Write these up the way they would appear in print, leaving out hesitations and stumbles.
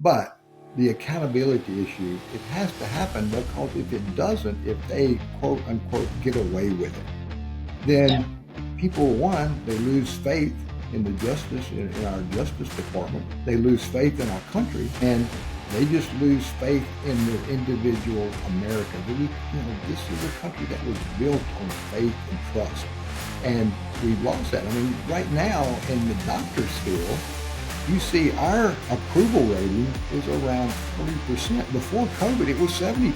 But the accountability issue, it has to happen, because if it doesn't, if they quote unquote get away with it, then people, one, they lose faith in the justice, in our justice department. They lose faith in our country, and they just lose faith in the individual Americans. This is a country that was built on faith and trust, and we've lost that. I mean, right now in the doctor school, you see our approval rating is around 40%. Before COVID, it was 70%.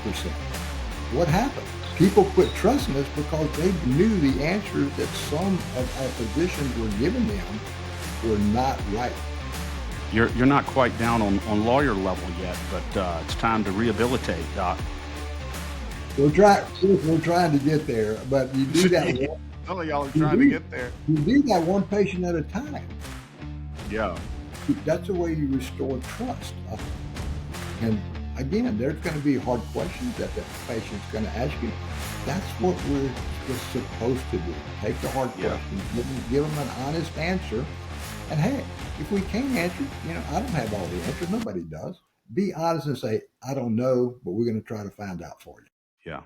What happened? People quit trusting us because they knew the answers that some of our physicians were giving them were not right. You're not quite down on lawyer level yet, but it's time to rehabilitate, Doc. We're trying to get there, but you do that. Some of y'all are trying to get there. You do that one patient at a time. Yeah. That's the way you restore trust. And again, there's going to be hard questions that the patient's going to ask you. That's what we're supposed to do. Take the hard questions, give them an honest answer. And hey, if we can't answer, I don't have all the answers. Nobody does. Be honest and say, I don't know, but we're going to try to find out for you. Yeah.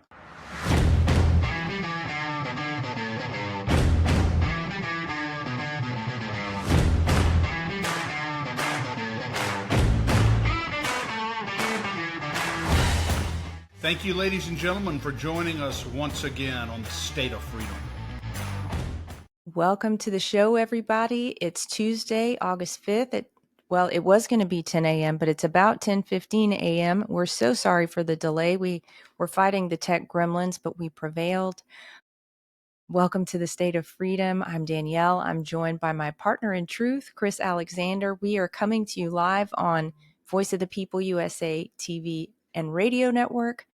Thank you, ladies and gentlemen, for joining us once again on the State of Freedom. Welcome to the show, everybody. It's Tuesday, August 5th. It was going to be 10 a.m., but it's about 10:15 a.m. We're so sorry for the delay. We were fighting the tech gremlins, but we prevailed. Welcome to the State of Freedom. I'm Danielle. I'm joined by my partner in truth, Chris Alexander. We are coming to you live on Voice of the People USA TV and radio network,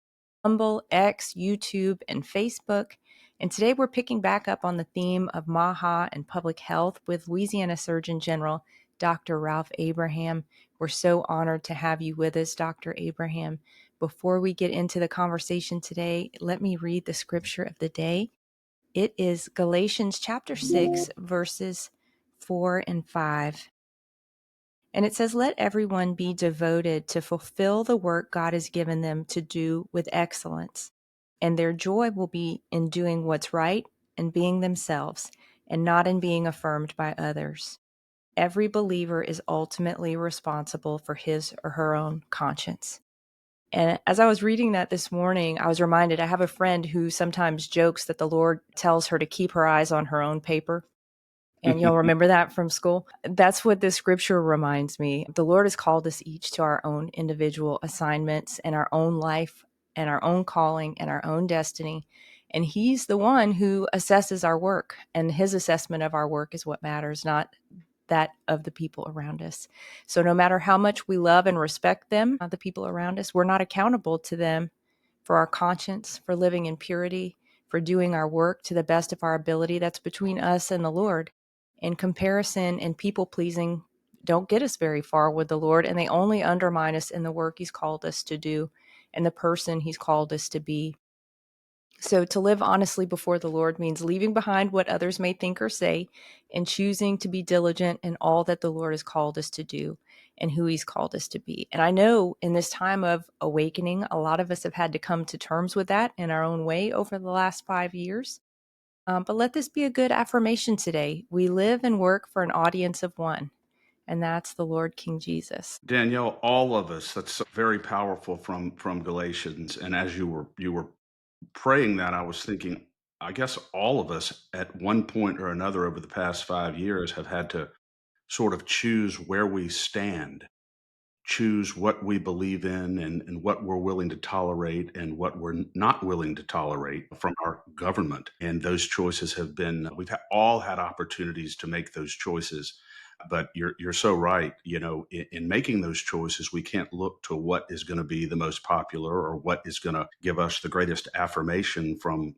Rumble, X, YouTube, and Facebook. And today we're picking back up on the theme of MAHA and public health with Louisiana Surgeon General Dr. Ralph Abraham. We're so honored to have you with us, Dr. Abraham. Before we get into the conversation today, let me read the scripture of the day. It is Galatians chapter 6, verses 4 and 5. And it says, let everyone be devoted to fulfill the work God has given them to do with excellence. And their joy will be in doing what's right and being themselves, and not in being affirmed by others. Every believer is ultimately responsible for his or her own conscience. And as I was reading that this morning, I was reminded, I have a friend who sometimes jokes that the Lord tells her to keep her eyes on her own paper. And you'll remember that from school. That's what this scripture reminds me. The Lord has called us each to our own individual assignments and our own life and our own calling and our own destiny. And He's the one who assesses our work. And His assessment of our work is what matters, not that of the people around us. So no matter how much we love and respect them, the people around us, we're not accountable to them for our conscience, for living in purity, for doing our work to the best of our ability. That's between us and the Lord. And comparison and people-pleasing don't get us very far with the Lord, and they only undermine us in the work He's called us to do and the person He's called us to be. So to live honestly before the Lord means leaving behind what others may think or say and choosing to be diligent in all that the Lord has called us to do and who He's called us to be. And I know in this time of awakening, a lot of us have had to come to terms with that in our own way over the last 5 years. But let this be a good affirmation today. We live and work for an audience of one, and that's the Lord King Jesus. Danielle, all of us, that's very powerful from Galatians. And as you were praying that, I was thinking, I guess all of us at one point or another over the past 5 years have had to sort of choose where we stand, choose what we believe in and what we're willing to tolerate and what we're not willing to tolerate from our government. And those choices have been, all had opportunities to make those choices. But you're so right. In making those choices, we can't look to what is going to be the most popular or what is going to give us the greatest affirmation from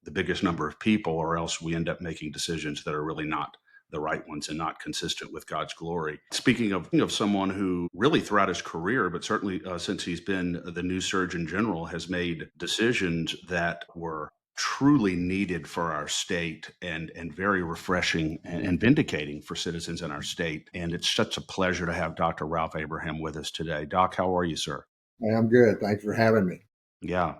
the biggest number of people, or else we end up making decisions that are really not the right ones and not consistent with God's glory. Speaking of someone who really throughout his career, but certainly since he's been the new Surgeon General, has made decisions that were truly needed for our state and very refreshing and vindicating for citizens in our state. And it's such a pleasure to have Dr. Ralph Abraham with us today. Doc, how are you, sir? Hey, I'm good. Thanks for having me. Yeah.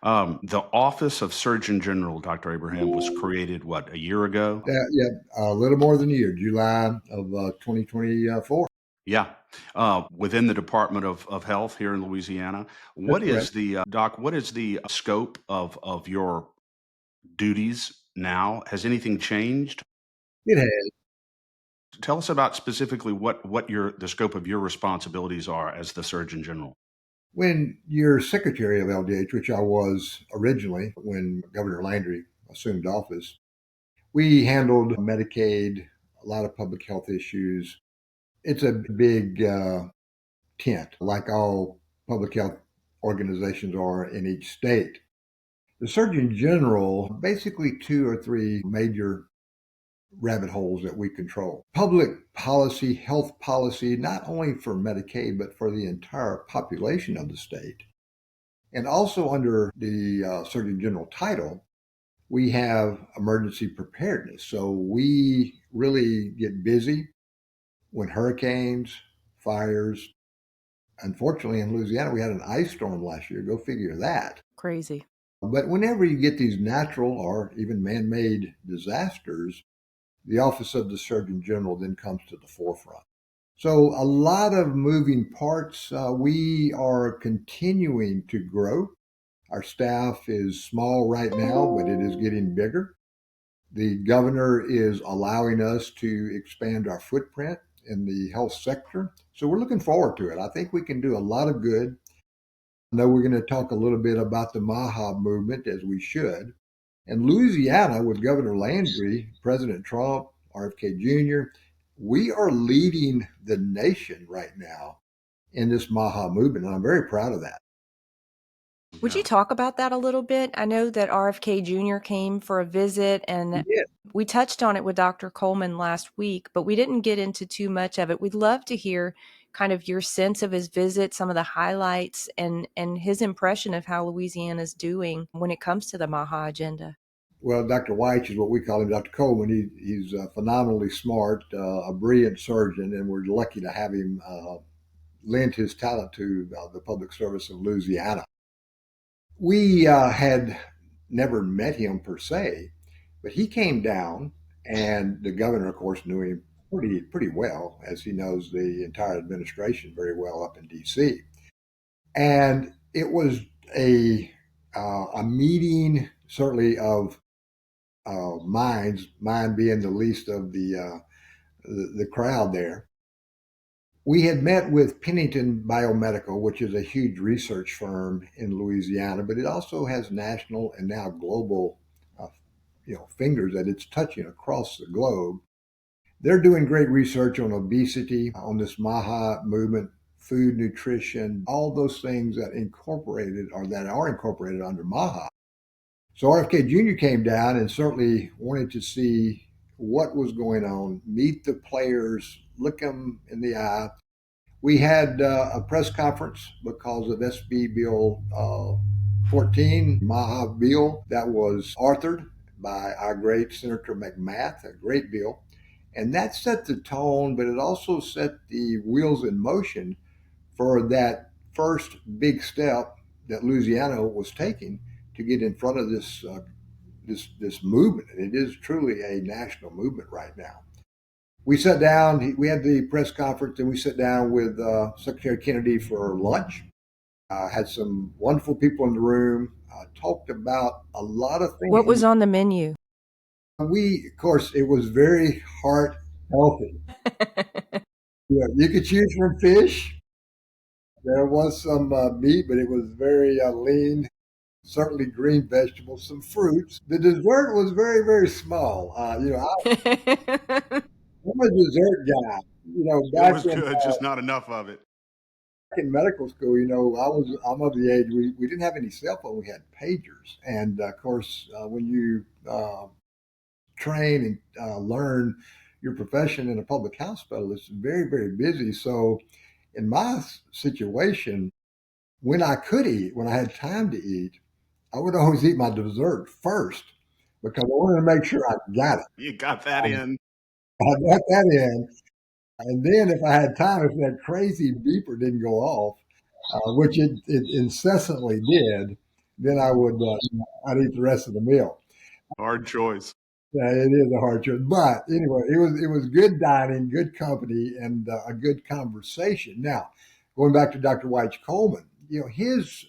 The Office of Surgeon General, Dr. Abraham, was created, what, a year ago? Yeah, a little more than a year, July of 2024. Yeah. Within the Department of Health here in Louisiana. That's What correct. is the, Doc, what is the scope of your duties now? Has anything changed? It has. Tell us about specifically what the scope of your responsibilities are as the Surgeon General. When you're Secretary of LDH, which I was originally when Governor Landry assumed office, we handled Medicaid, a lot of public health issues. It's a big tent, like all public health organizations are in each state. The Surgeon General, basically two or three major rabbit holes that we control. Public policy, health policy, not only for Medicaid, but for the entire population of the state. And also under the Surgeon General title, we have emergency preparedness. So we really get busy when hurricanes, fires. Unfortunately, in Louisiana, we had an ice storm last year. Go figure that. Crazy. But whenever you get these natural or even man made disasters, the Office of the Surgeon General then comes to the forefront. So, a lot of moving parts. We are continuing to grow. Our staff is small right now, but it is getting bigger. The governor is allowing us to expand our footprint in the health sector. So, we're looking forward to it. I think we can do a lot of good. I know we're going to talk a little bit about the MAHA movement, as we should. And Louisiana, with Governor Landry, President Trump, RFK Jr., we are leading the nation right now in this MAHA movement. And I'm very proud of that. Would you Yeah. talk about that a little bit? I know that RFK Jr. came for a visit, and Yeah. we touched on it with Dr. Coleman last week, but we didn't get into too much of it. We'd love to hear kind of your sense of his visit, some of the highlights, and his impression of how Louisiana's doing when it comes to the MAHA agenda. Well, Dr. White is what we call him, Dr. Coleman. He's phenomenally smart, a brilliant surgeon, and we're lucky to have him lend his talent to the public service of Louisiana. We had never met him per se, but he came down, and the governor, of course, knew him pretty well, as he knows the entire administration very well up in D.C. And it was a meeting, certainly of minds, mine being the least of the crowd there. We had met with Pennington Biomedical, which is a huge research firm in Louisiana, but it also has national and now global, uh, fingers that it's touching across the globe. They're doing great research on obesity, on this MAHA movement, food, nutrition, all those things that are incorporated under MAHA. So RFK Jr. came down and certainly wanted to see what was going on, meet the players, look them in the eye. We had a press conference because of SB Bill 14, MAHA bill, that was authored by our great Senator McMath, a great bill. And that set the tone, but it also set the wheels in motion for that first big step that Louisiana was taking to get in front of this movement. And it is truly a national movement right now. We sat down, we had the press conference, and we sat down with Secretary Kennedy for lunch. Had some wonderful people in the room, talked about a lot of What was things. on the menu? Of course, it was very heart healthy. Yeah, you could choose from fish. There was some meat, but it was very lean. Certainly green vegetables, some fruits. The dessert was very, very small. I'm a dessert guy. It was good, just not enough of it. Back in medical school, I'm of the age we didn't have any cell phone. We had pagers, and of course, when you train and learn your profession in a public hospital, it's very, very busy. So, in my situation, when I could eat, when I had time to eat, I would always eat my dessert first because I wanted to make sure I got it. You got that in. I got that in. And then if I had time, if that crazy beeper didn't go off, which it incessantly did, then I'd eat the rest of the meal. Hard choice. Yeah, it is a hard choice. But anyway, it was good dining, good company, and a good conversation. Now, going back to Dr. White Coleman, his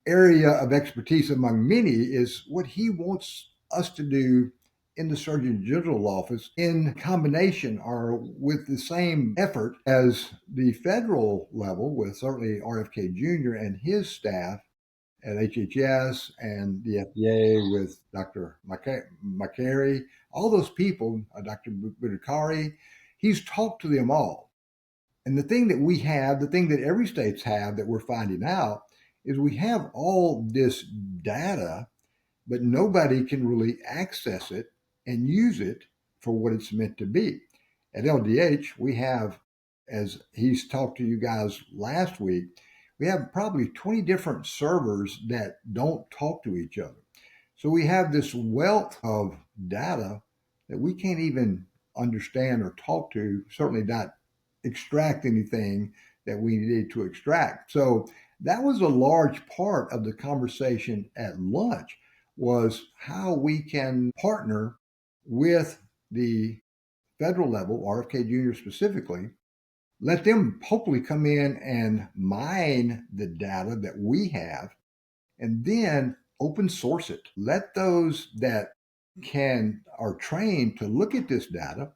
area of expertise among many is what he wants us to do in the Surgeon General office in combination or with the same effort as the federal level with certainly RFK Jr. and his staff at HHS and the FDA with Dr. McCary, all those people, Dr. Budakari, he's talked to them all. And the thing that we have, the thing that every state's have that we're finding out is we have all this data, but nobody can really access it and use it for what it's meant to be. At LDH, we have, as he's talked to you guys last week, we have probably 20 different servers that don't talk to each other. So we have this wealth of data that we can't even understand or talk to, certainly not extract anything that we need to extract. So that was a large part of the conversation at lunch was how we can partner with the federal level, RFK Jr. specifically, let them hopefully come in and mine the data that we have and then open source it. Let those that are trained to look at this data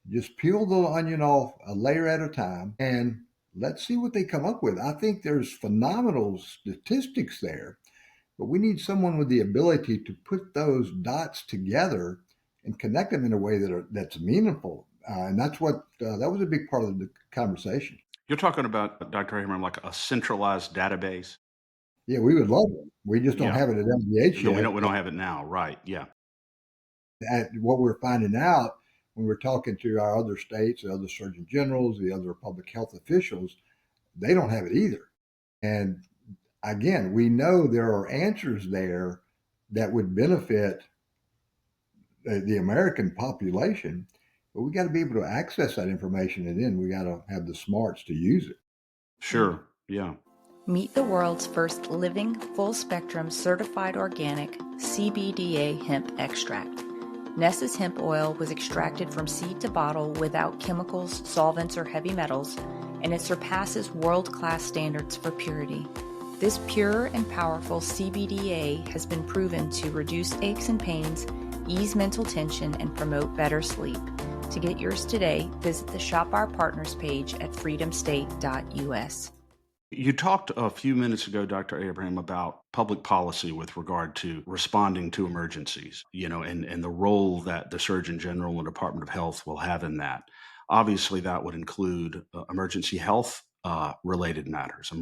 just peel the onion off a layer at a time and let's see what they come up with. I think there's phenomenal statistics there, but we need someone with the ability to put those dots together and connect them in a way that's meaningful. And that's what that was a big part of the conversation. You're talking about, Dr. Abraham, like a centralized database? Yeah, we would love it. We just don't Yeah. have it at MDH No, yet. we don't have it now. Right. Yeah. At what we're finding out when we're talking to our other states, the other surgeon generals, the other public health officials, they don't have it either. And again, we know there are answers there that would benefit the American population, but we got to be able to access that information, and then we got to have the smarts to use it. Sure. Yeah. Meet the world's first living, full-spectrum, certified organic CBDA hemp extract. Ness's hemp oil was extracted from seed to bottle without chemicals, solvents, or heavy metals, and it surpasses world-class standards for purity. This pure and powerful CBDA has been proven to reduce aches and pains, ease mental tension, and promote better sleep. To get yours today, visit the Shop Our Partners page at freedomstate.us. You talked a few minutes ago, Dr. Abraham, about public policy with regard to responding to emergencies, and the role that the Surgeon General and Department of Health will have in that. Obviously, that would include emergency health related matters,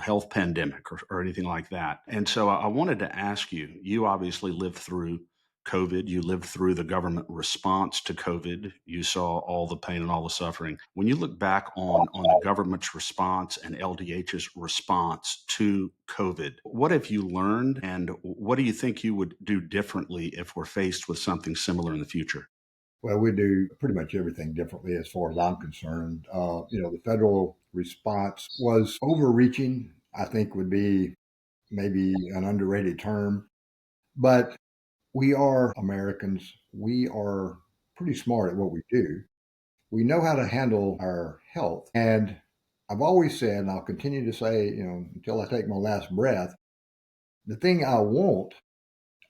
health pandemic or anything like that. And so I wanted to ask you, you obviously lived through COVID, you lived through the government response to COVID, you saw all the pain and all the suffering. When you look back on the government's response and LDH's response to COVID, what have you learned and what do you think you would do differently if we're faced with something similar in the future? Well, we do pretty much everything differently as far as I'm concerned. The federal response was overreaching, I think would be maybe an underrated term, but we are Americans. We are pretty smart at what we do. We know how to handle our health. And I've always said, and I'll continue to say, until I take my last breath, the thing I want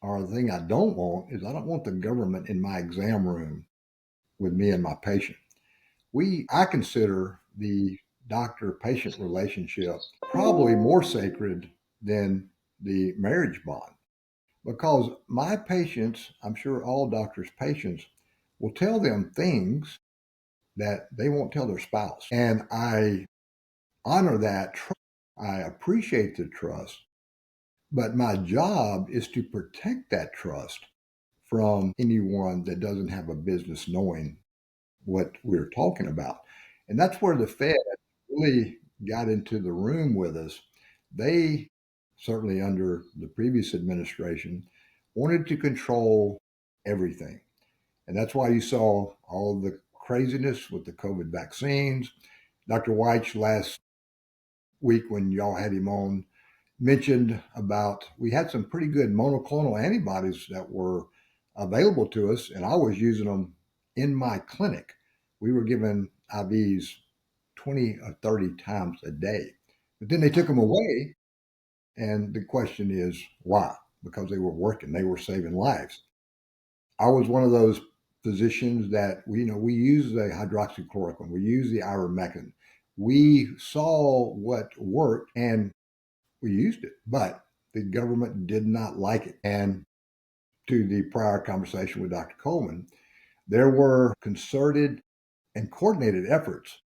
or the thing I don't want is I don't want the government in my exam room with me and my patient. I consider the doctor-patient relationship probably more sacred than the marriage bond because my patients, I'm sure all doctors' patients, will tell them things that they won't tell their spouse. And I honor that trust. I appreciate the trust, but my job is to protect that trust from anyone that doesn't have a business knowing what we're talking about. And that's where the Fed really got into the room with us. They certainly under the previous administration, wanted to control everything. And that's why you saw all the craziness with the COVID vaccines. Dr. Weich last week, when y'all had him on, mentioned about we had some pretty good monoclonal antibodies that were available to us, and I was using them in my clinic. We were giving IVs 20 or 30 times a day. But then they took them away, and the question is why? Because they were working, they were saving lives. I was one of those physicians that we use the hydroxychloroquine, we use the ivermectin. We saw what worked and we used it, but the government did not like it. And to the prior conversation with Dr. Coleman, there were concerted and coordinated efforts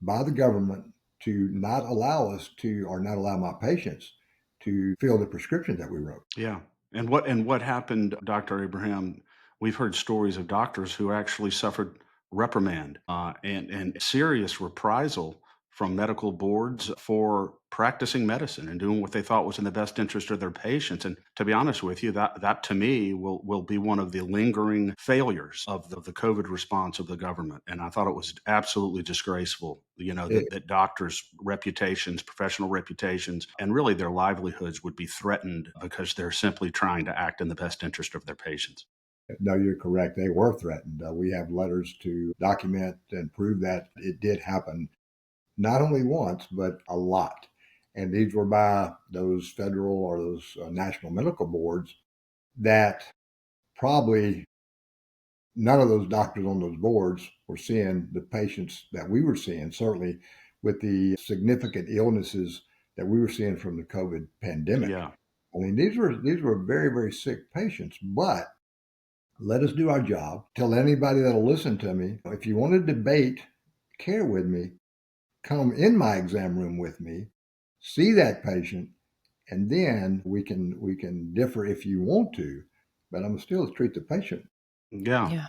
by the government to not allow us to, or not allow my patients to fill the prescriptions that we wrote. Yeah. And what happened, Dr. Abraham? We've heard stories of doctors who actually suffered reprimand and serious reprisal from medical boards for practicing medicine and doing what they thought was in the best interest of their patients. And to be honest with you, that to me will be one of the lingering failures of the COVID response of the government. And I thought it was absolutely disgraceful, It, that doctors' reputations, professional reputations, and really their livelihoods would be threatened because they're simply trying to act in the best interest of their patients. no, you're correct. They were threatened. We have letters to document and prove that it did happen, not only once, but a lot. And these were by those federal or those national medical boards that probably none of those doctors on those boards were seeing the patients that we were seeing, certainly with the significant illnesses that we were seeing from the COVID pandemic. Yeah. I mean, these were very, very sick patients, but let us do our job. Tell anybody that'll listen to me, if you want to debate care with me, come in my exam room with me, see that patient, and then we can differ if you want to, but I'm still treat the patient. Yeah. Yeah.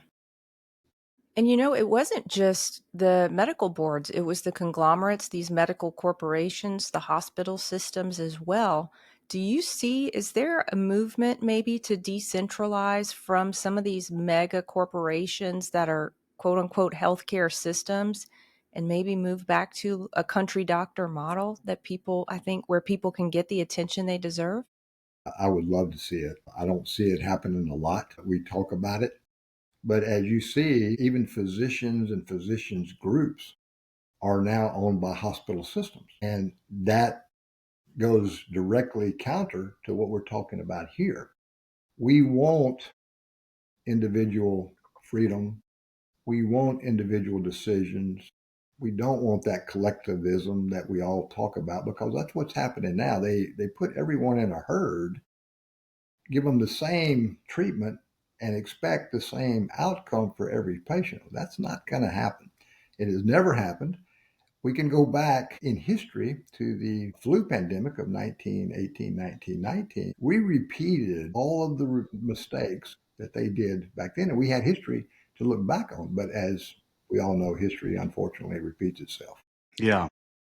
And it wasn't just the medical boards, it was the conglomerates, these medical corporations, the hospital systems as well. Is there a movement maybe to decentralize from some of these mega corporations that are quote unquote healthcare systems and maybe move back to a country doctor model that I think, where people can get the attention they deserve? I would love to see it. I don't see it happening a lot. We talk about it, but as you see, even physicians and physicians groups are now owned by hospital systems. And that goes directly counter to what we're talking about here. We want individual freedom. We want individual decisions. We don't want that collectivism that we all talk about, because that's what's happening now. They put everyone in a herd, give them the same treatment, and expect the same outcome for every patient. That's not going to happen. It has never happened. We can go back in history to the flu pandemic of 1918, 1919. We repeated all of the mistakes that they did back then, and we had history to look back on. But as we all know, history unfortunately repeats itself. Yeah.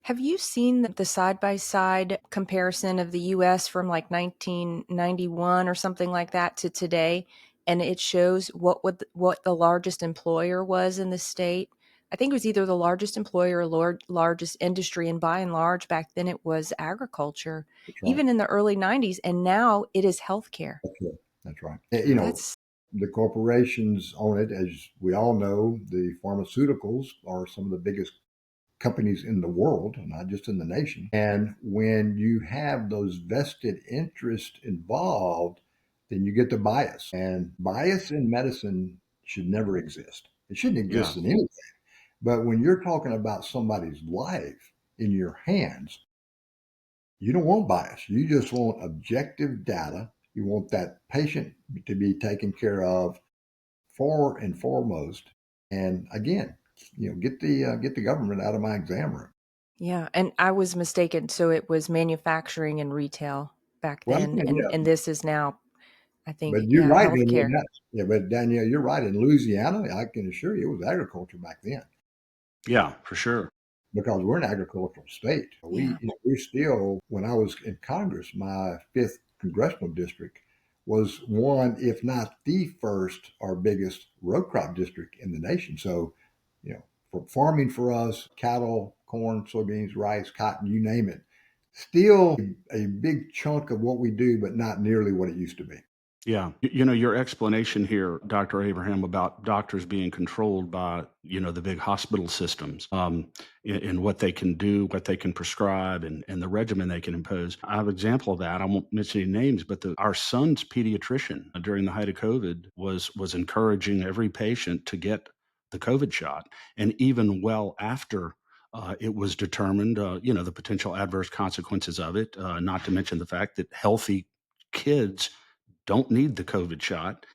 Have you seen the side-by-side comparison of the US from like 1991 or something like that to today? And it shows what the largest employer was in the state. I think it was either the largest employer or largest industry. And by and large, back then it was agriculture, That's right. even in the early 90s. And now it is healthcare. That's right. That's right. That's, The corporations own it. As we all know, the pharmaceuticals are some of the biggest companies in the world, not just in the nation. And when you have those vested interests involved, then you get the bias. And bias in medicine should never exist. It shouldn't Yeah. exist in anything. But when you're talking about somebody's life in your hands, you don't want bias. You just want objective data. You want that patient to be taken care of fore and foremost. And again, get the government out of my exam room. yeah. And I was mistaken. So it was manufacturing and retail back Well, then. yeah, And this is now, I but think, you're yeah, right. healthcare. But Danielle, you're right. In Louisiana, I can assure you, it was agriculture back then. Yeah, for sure. because we're an agricultural state. We still, when I was in Congress, my fifth congressional district was one, if not the first or biggest row crop district in the nation. So, for farming for us, cattle, corn, soybeans, rice, cotton, you name it, still a big chunk of what we do, but not nearly what it used to be. Yeah. Your explanation here, Dr. Abraham, about doctors being controlled by, the big hospital systems, in what they can do, what they can prescribe, and the regimen they can impose. I have an example of that. I won't mention any names, but our son's pediatrician during the height of COVID was encouraging every patient to get the COVID shot. And even well after it was determined, the potential adverse consequences of it, not to mention the fact that healthy kids don't need the COVID shot.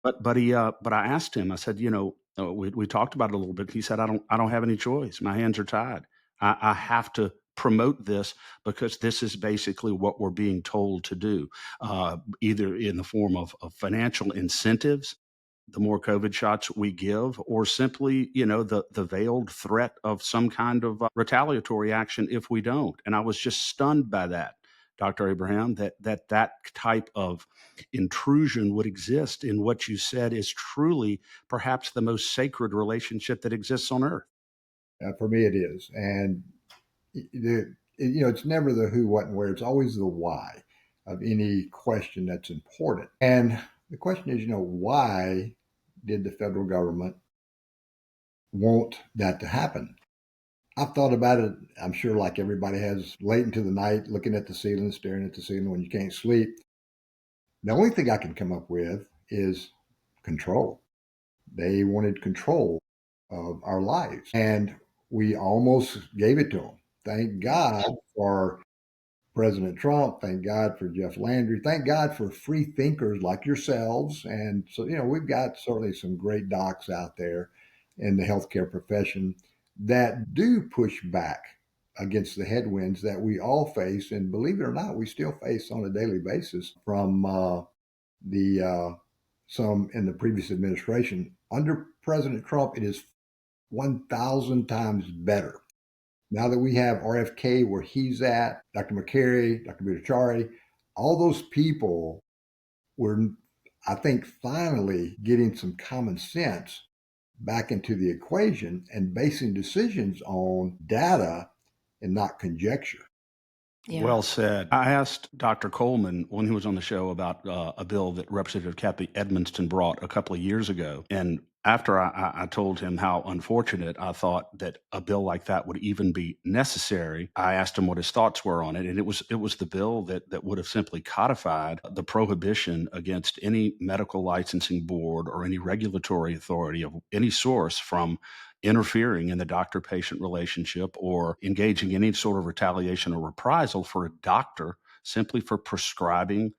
But I asked him. I said, we talked about it a little bit. He said, I don't have any choice. My hands are tied. I have to promote this because this is basically what we're being told to do, either in the form of financial incentives, the more COVID shots we give, or simply, the veiled threat of some kind of retaliatory action if we don't. And I was just stunned by that, Dr. Abraham, that type of intrusion would exist in what you said is truly perhaps the most sacred relationship that exists on earth. For me, it is. And it's never the who, what, and where. It's always the why of any question that's important. And the question is, why did the federal government want that to happen? I've thought about it, I'm sure, like everybody has, late into the night, looking at the ceiling, staring at the ceiling when you can't sleep. The only thing I can come up with is control. They wanted control of our lives, and we almost gave it to them. Thank God for President Trump. Thank God for Jeff Landry. Thank God for free thinkers like yourselves. And so, we've got certainly some great docs out there in the healthcare profession that do push back against the headwinds that we all face. And believe it or not, we still face on a daily basis from the some in the previous administration. Under President Trump, it is 1,000 times better. Now that we have RFK where he's at, Dr. McCary, Dr. Buttigieg, all those people were, I think, finally getting some common sense back into the equation and basing decisions on data and not conjecture. Yeah. Well said. I asked Dr. Coleman when he was on the show about a bill that Representative Kathy Edmonston brought a couple of years ago. And after I told him how unfortunate I thought that a bill like that would even be necessary, I asked him what his thoughts were on it. And it was the bill that would have simply codified the prohibition against any medical licensing board or any regulatory authority of any source from interfering in the doctor patient relationship or engaging in any sort of retaliation or reprisal for a doctor simply for prescribing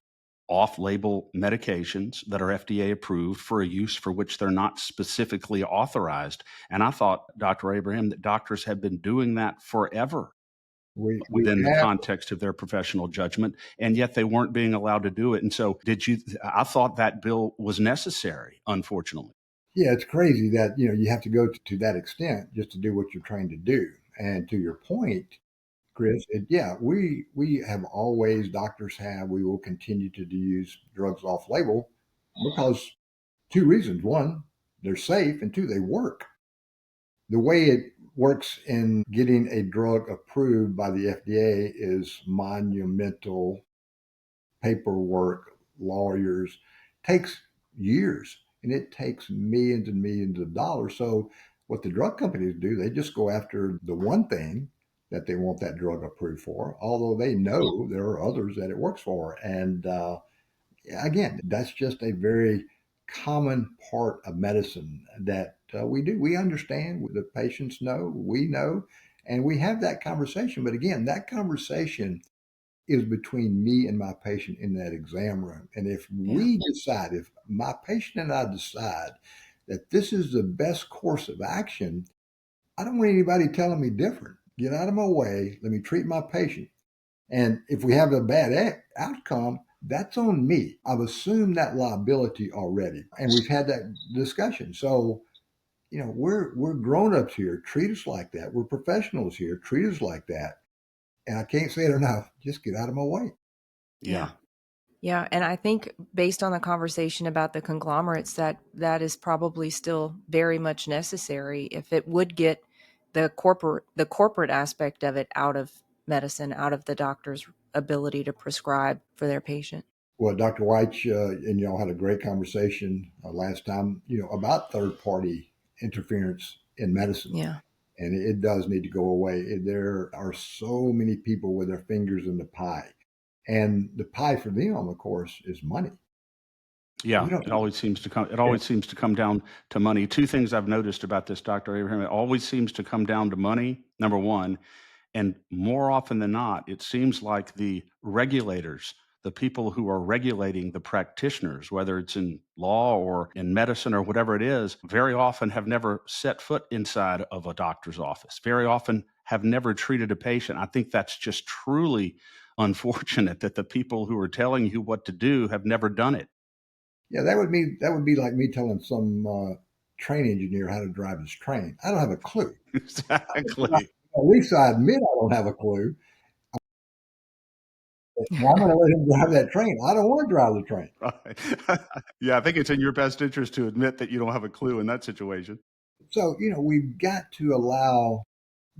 off label medications that are FDA approved for a use for which they're not specifically authorized. And I thought, Dr. Abraham, that doctors have been doing that forever We within the have, context of their professional judgment, and yet they weren't being allowed to do it. And so, I thought that bill was necessary, unfortunately. yeah, it's crazy that, you have to go to that extent just to do what you're trying to do. And to your point, Chris, we have always, doctors have, we will continue to use drugs off label because two reasons. One, they're safe, and two, they work. The way it works in getting a drug approved by the FDA is monumental paperwork, lawyers, takes years, and it takes millions and millions of dollars. So what the drug companies do, they just go after the one thing that they want that drug approved for, although they know there are others that it works for. And again, that's just a very common part of medicine that we do. We understand, the patients know, we know, and we have that conversation. But again, that conversation is between me and my patient in that exam room. And if we decide, if my patient and I decide that this is the best course of action, I don't want anybody telling me different. Get out of my way. Let me treat my patient. And if we have a bad outcome, that's on me. I've assumed that liability already. And we've had that discussion. So we're grown-ups here. Treat us like that. We're professionals here. Treat us like that. And I can't say it enough. Just get out of my way. Yeah. Yeah, and I think based on the conversation about the conglomerates, that is probably still very much necessary if it would get the corporate aspect of it out of medicine, out of the doctor's ability to prescribe for their patient. Well, Dr. White and y'all had a great conversation last time, about third-party interference in medicine. Yeah. And it does need to go away. There are so many people with their fingers in the pie. And the pie for them, of course, is money. Yeah, We don't. it always seems to come down to money. Two things I've noticed about this, Dr. Abraham, it always seems to come down to money, number one, and more often than not, it seems like the regulators, the people who are regulating the practitioners, whether it's in law or in medicine or whatever it is, very often have never set foot inside of a doctor's office, very often have never treated a patient. I think that's just truly unfortunate that the people who are telling you what to do have never done it. Yeah, that would be like me telling some train engineer how to drive his train. I don't have a clue. Exactly. At least I admit I don't have a clue. Well, I'm going to let him drive that train. I don't want to drive the train. Right. Yeah, I think it's in your best interest to admit that you don't have a clue in that situation. So, we've got to allow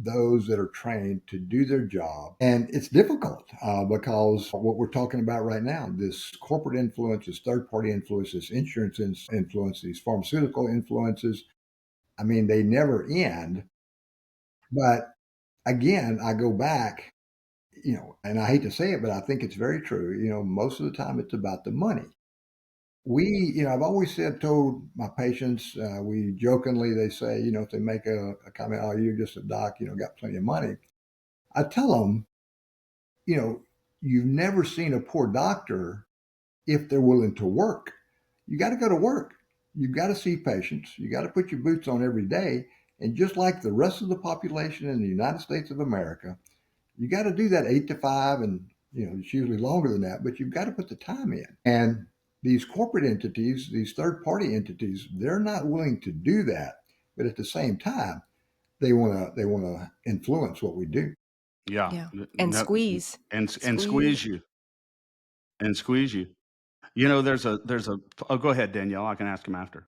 those that are trained to do their job. And it's difficult because what we're talking about right now, this corporate influence, this third party influence, this insurance influence, these pharmaceutical influences, I mean, they never end. But again, I go back, and I hate to say it, but I think it's very true. Most of the time it's about the money. I've always told my patients, we jokingly, they say, if they make a comment, oh, you're just a doc, got plenty of money. I tell them, you know, you've never seen a poor doctor if they're willing to work. You got to go to work. You've got to see patients. You got to put your boots on every day. And just like the rest of the population in the United States of America, you got to do that 8 to 5, and it's usually longer than that, but you've got to put the time in. And these corporate entities, these third-party entities, they're not willing to do that, but at the same time, they want to influence what we do. Yeah. Yeah. And squeeze. And Squeeze. squeeze you. And squeeze you. There's a oh, go ahead, Danielle. I can ask him after.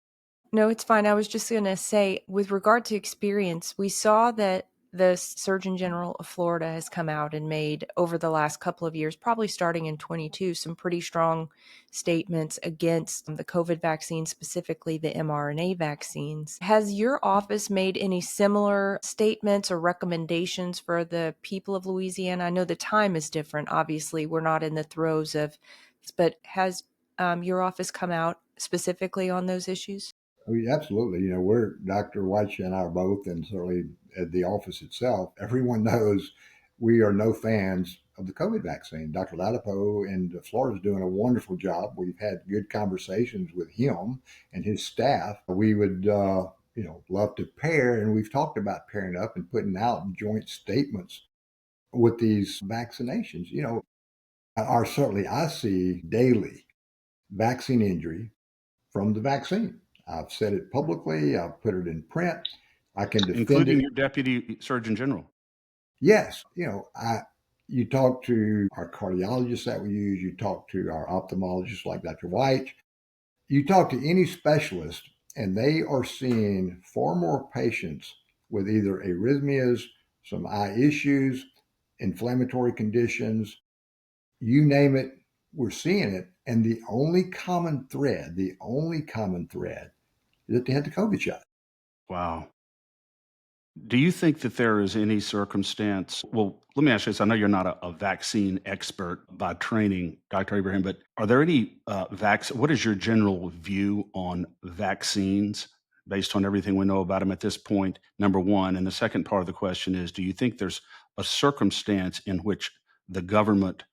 No, it's fine. I was just going to say, with regard to experience, we saw that the Surgeon General of Florida has come out and made, over the last couple of years, probably starting in 22, some pretty strong statements against the COVID vaccine, specifically the mRNA vaccines. Has your office made any similar statements or recommendations for the people of Louisiana? I know the time is different. Obviously, we're not in the throes of, but has your office come out specifically on those issues? I mean, absolutely. We're Dr. White and I are both, and certainly at the office itself, everyone knows we are no fans of the COVID vaccine. Dr. Ladapo in Florida is doing a wonderful job. We've had good conversations with him and his staff. We would, love to pair, and we've talked about pairing up and putting out joint statements with these vaccinations. Certainly I see daily vaccine injury from the vaccine. I've said it publicly. I've put it in print. I can defend Including it. your deputy surgeon general. Yes, you talk to our cardiologists that we use. You talk to our ophthalmologists like Dr. White. You talk to any specialist, and they are seeing far more patients with either arrhythmias, some eye issues, inflammatory conditions, you name it, we're seeing it. And the only common thread is that they had the COVID shot. Wow. Do you think that there is any circumstance? Well, let me ask you this. I know you're not a vaccine expert by training, Dr. Abraham, but are there any what is your general view on vaccines based on everything we know about them at this point? Number one. And the second part of the question is, do you think there's a circumstance in which the government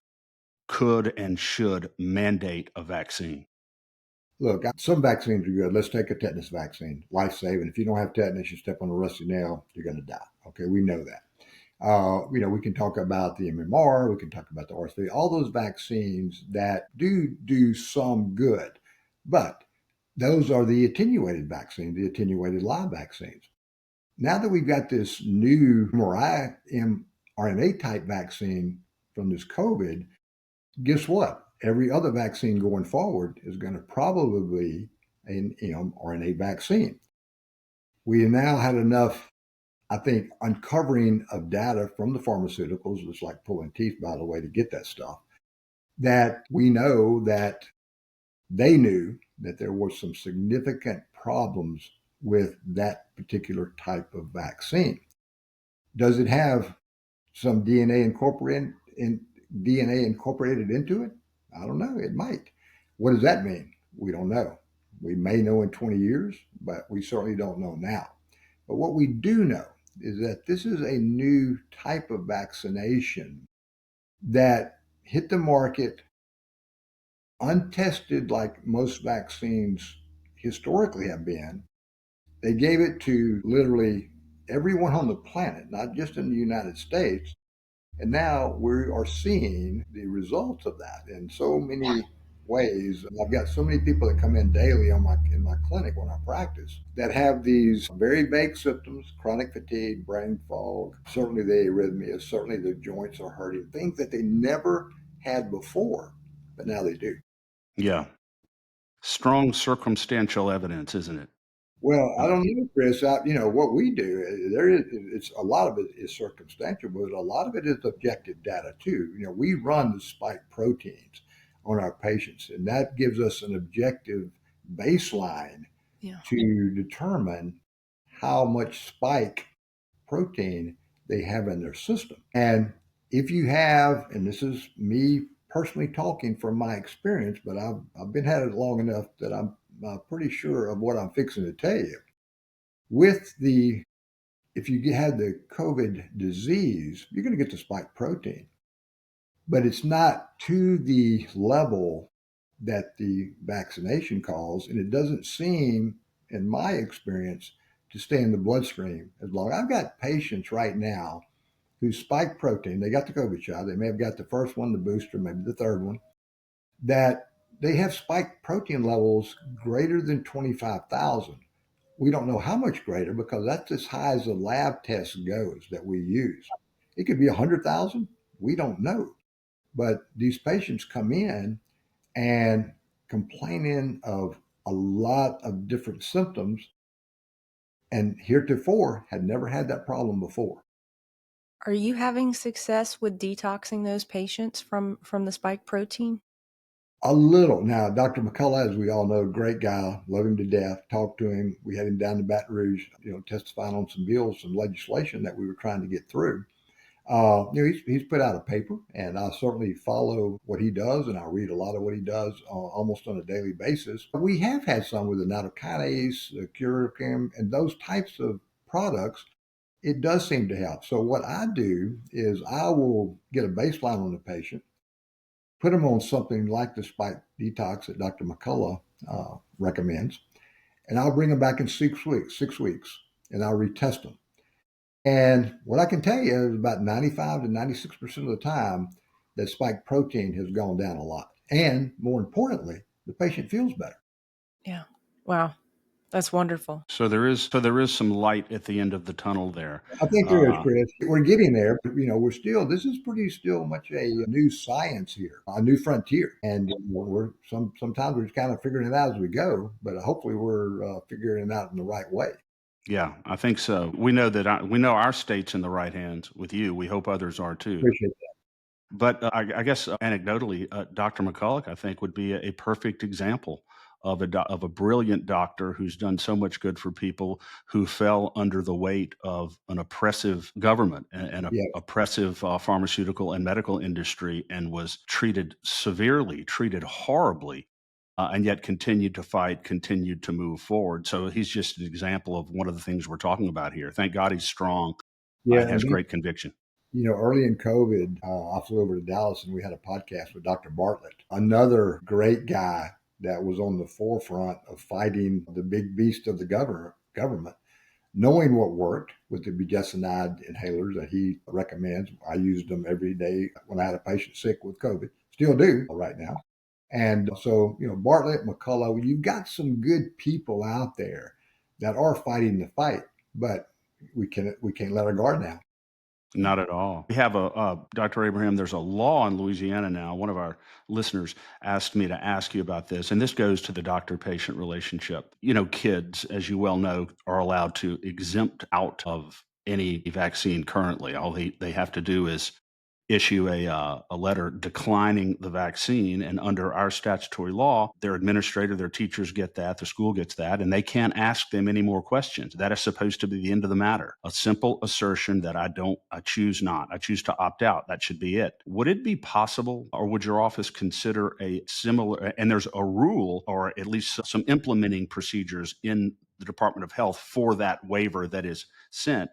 could and should mandate a vaccine? Look, some vaccines are good. Let's take a tetanus vaccine, life saving. If you don't have tetanus, you step on a rusty nail, you're going to die. Okay, we know that. We can talk about the MMR, we can talk about the RSV, all those vaccines that do some good, but Those are the attenuated vaccines, the attenuated live vaccines. Now that we've got this new mRNA type vaccine from this COVID, guess what? Every other vaccine going forward is going to probably be an mRNA vaccine. We now had enough, I think, uncovering of data from the pharmaceuticals. It's like pulling teeth, by the way, to get that stuff, that we know that they knew that there were some significant problems with that particular type of vaccine. Does it have some DNA incorporated into it? I don't know. It might. What does that mean? We don't know. We may know in 20 years, but we certainly don't know now. But what we do know is that this is a new type of vaccination that hit the market untested like most vaccines historically have been. They gave it to literally everyone on the planet, not just in the United States. And now we are seeing the results of that in so many ways. And I've got so many people that come in daily in my clinic when I practice that have these very vague symptoms: chronic fatigue, brain fog, certainly the arrhythmia, certainly the joints are hurting, things that they never had before, but now they do. Yeah. Strong circumstantial evidence, isn't it? Well, I Uh, don't know, Chris. What we do, there is, it's a lot of it is circumstantial, but a lot of it is objective data too. We run the spike proteins on our patients, and that gives us an objective baseline Yeah. to determine how much spike protein they have in their system. And if you have, and this is me personally talking from my experience, but I've been at it long enough that I'm pretty sure of what I'm fixing to tell you. If you had the COVID disease, you're going to get the spike protein, but it's not to the level that the vaccination calls, and it doesn't seem, in my experience, to stay in the bloodstream as long. I've got patients right now whose spike protein, they got the COVID shot, they may have got the first one, the booster, maybe the third one, that they have spike protein levels greater than 25,000. We don't know how much greater because that's as high as the lab test goes that we use. It could be 100,000. We don't know. But these patients come in and complaining of a lot of different symptoms, and heretofore had never had that problem before. Are you having success with detoxing those patients from the spike protein? A little. Now, Dr. McCullough, as we all know, great guy, love him to death, talked to him. We had him down to Baton Rouge, testifying on some bills, some legislation that we were trying to get through. He's put out a paper, and I certainly follow what he does, and I read a lot of what he does almost on a daily basis. We have had some with the nattokinase, the curicum, and those types of products. It does seem to help. So what I do is I will get a baseline on the patient, put them on something like the spike detox that Dr. McCullough recommends, and I'll bring them back in 6 weeks, and I'll retest them. And what I can tell you is about 95 to 96% of the time, that spike protein has gone down a lot. And more importantly, the patient feels better. Yeah. Wow. That's wonderful. so there is some light at the end of the tunnel there. I think there is, Uh, Chris. We're getting there, but this is pretty still much a new science here, a new frontier. And sometimes we're just kind of figuring it out as we go, but hopefully we're figuring it out in the right way. yeah, I think so. We know we know our state's in the right hands with you. We hope others are too. Appreciate But I guess anecdotally, Dr. McCulloch, I think, would be a perfect example of of a brilliant doctor who's done so much good for people who fell under the weight of an oppressive government and a that. Yeah. oppressive pharmaceutical and medical industry, and was treated severely, treated horribly, and yet continued to fight, continued to move forward. So he's just an example of one of the things we're talking about here. Thank God he's strong Yeah. and has great conviction. Early in COVID, I flew over to Dallas and we had a podcast with Dr. Bartlett, another great guy that was on the forefront of fighting the big beast of the government, knowing what worked with the budesonide inhalers that he recommends. I used them every day when I had a patient sick with COVID. Still do right now. And so, Bartlett, McCullough, you've got some good people out there that are fighting the fight, but we can't let our guard down. Not at all. We have Dr. Abraham, there's a law in Louisiana now. One of our listeners asked me to ask you about this, and this goes to the doctor-patient relationship. Kids, as you well know, are allowed to exempt out of any vaccine currently. All they have to do is issue a letter declining the vaccine. And under our statutory law, their administrator, their teachers get that, the school gets that, and they can't ask them any more questions. That is supposed to be the end of the matter. A simple assertion that I choose not, I choose to opt out. That should be it. Would it be possible, or would your office consider a similar, and there's a rule or at least some implementing procedures in the Department of Health for that waiver that is sent?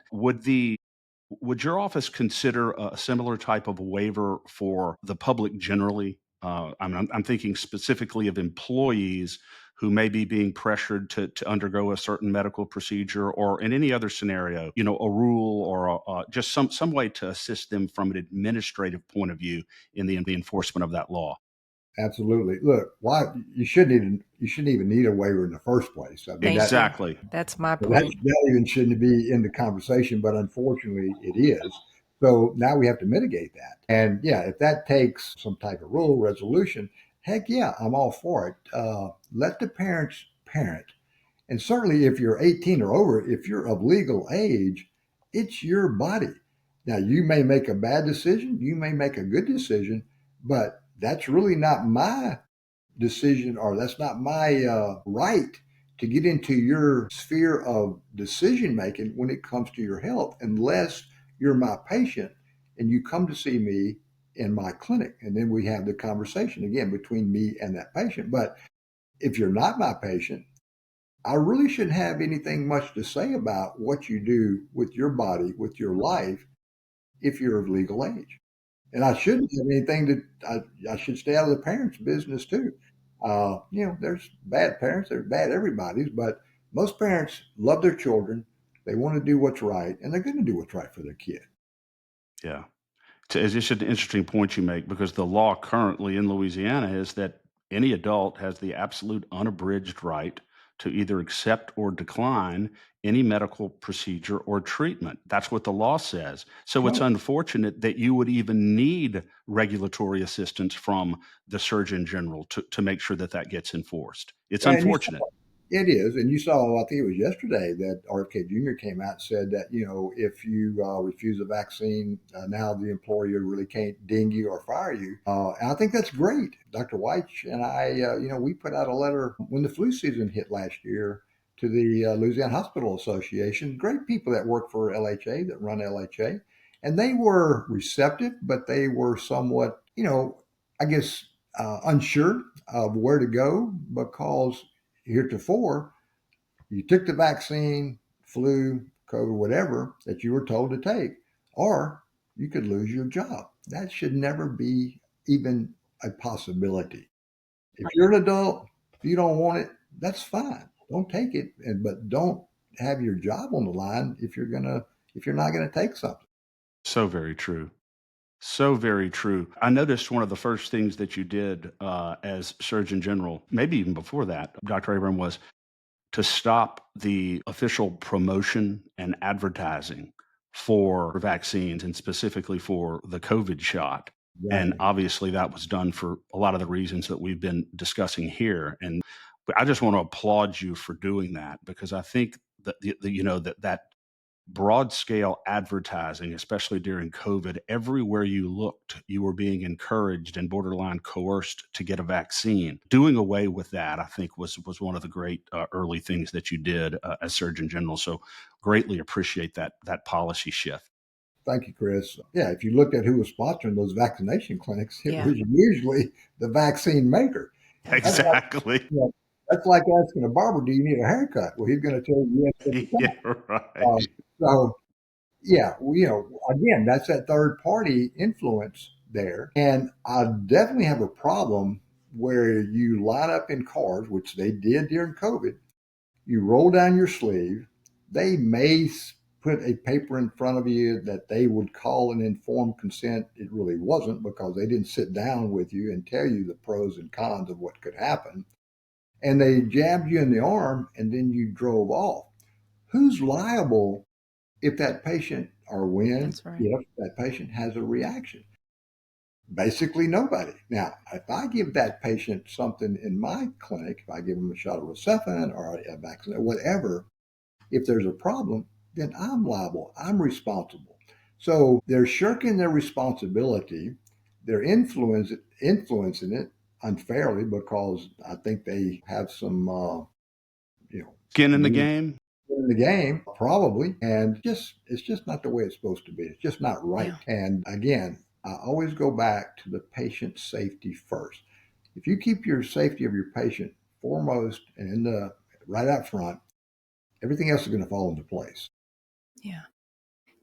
Would your office consider a similar type of waiver for the public generally? I'm thinking specifically of employees who may be being pressured to undergo a certain medical procedure, or in any other scenario, a rule or just some way to assist them from an administrative point of view in the enforcement of that law. Absolutely. Look, why you shouldn't even need a waiver in the first place. I mean, Thank you. Exactly. That's my that point. even shouldn't be in the conversation, but unfortunately it is. So now we have to mitigate that. And yeah, if that takes some type of rule resolution, heck yeah, I'm all for it. Let the parents parent. And certainly if you're 18 or over, if you're of legal age, it's your body. Now, you may make a bad decision, you may make a good decision, but that's really not my decision, or that's not my right to get into your sphere of decision making when it comes to your health, unless you're my patient and you come to see me in my clinic. And then we have the conversation again between me and that patient. But if you're not my patient, I really shouldn't have anything much to say about what you do with your body, with your life, if you're of legal age. And I shouldn't have anything I should stay out of the parents' business too. There's bad parents, there's bad everybody's, but most parents love their children. They want to do what's right, and they're going to do what's right for their kid. Yeah. It's just an interesting point you make, because the law currently in Louisiana is that any adult has the absolute unabridged right to either accept or decline any medical procedure or treatment. That's what the law says. So it's Right. unfortunate that you would even need regulatory assistance from the Surgeon General to make sure that that gets enforced. It's And unfortunate. it is. And you saw, I think it was yesterday, that RFK Jr. came out and said that, if you refuse a vaccine, now the employer really can't ding you or fire you. And I think that's great. Dr. White and I, we put out a letter when the flu season hit last year to the Louisiana Hospital Association. Great people that work for LHA, that run LHA. And they were receptive, but they were somewhat, I guess, unsure of where to go, because heretofore, you took the vaccine, flu, COVID, whatever that you were told to take, or you could lose your job. That should never be even a possibility. If you're an adult, if you don't want it, that's fine. Don't take it, but don't have your job on the line if you're not gonna take something. So very true. So very true. I noticed one of the first things that you did as Surgeon General, maybe even before that, Dr. Abram, was to stop the official promotion and advertising for vaccines, and specifically for the COVID shot. And Exactly. obviously, that was done for a lot of the reasons that we've been discussing here. And but I just want to applaud you for doing that, because I think that that broad scale advertising, especially during COVID, everywhere you looked, you were being encouraged and borderline coerced to get a vaccine. Doing away with that, I think, was one of the great early things that you did as Surgeon General. So greatly appreciate that policy shift. Thank you, Chris. Yeah, if you looked at who was sponsoring those vaccination clinics, it Yeah. was usually the vaccine maker. That's like, Exactly. that's like asking a barber, "Do you need a haircut?" Well, he's going to tell you yes every Yeah, time. right. So yeah, again, that's that third party influence there, and I definitely have a problem where you line up in cars, which they did during COVID. You roll down your sleeve. They may put a paper in front of you that they would call an informed consent, it really wasn't, because they didn't sit down with you and tell you the pros and cons of what could happen. And they jabbed you in the arm and then you drove off. Who's liable if that patient, or when, That's right. if that patient has a reaction? Basically nobody. Now, if I give that patient something in my clinic, if I give them a shot of Rocephin or a vaccine, whatever, if there's a problem, then I'm liable. I'm responsible. So they're shirking their responsibility. They're influencing it unfairly because I think they have some, Skin in the some game. in the game, probably. And it's just not the way it's supposed to be. It's just not right. Yeah. And again, I always go back to the patient safety first. If you keep your safety of your patient foremost and right out front, everything else is going to fall into place. Yeah.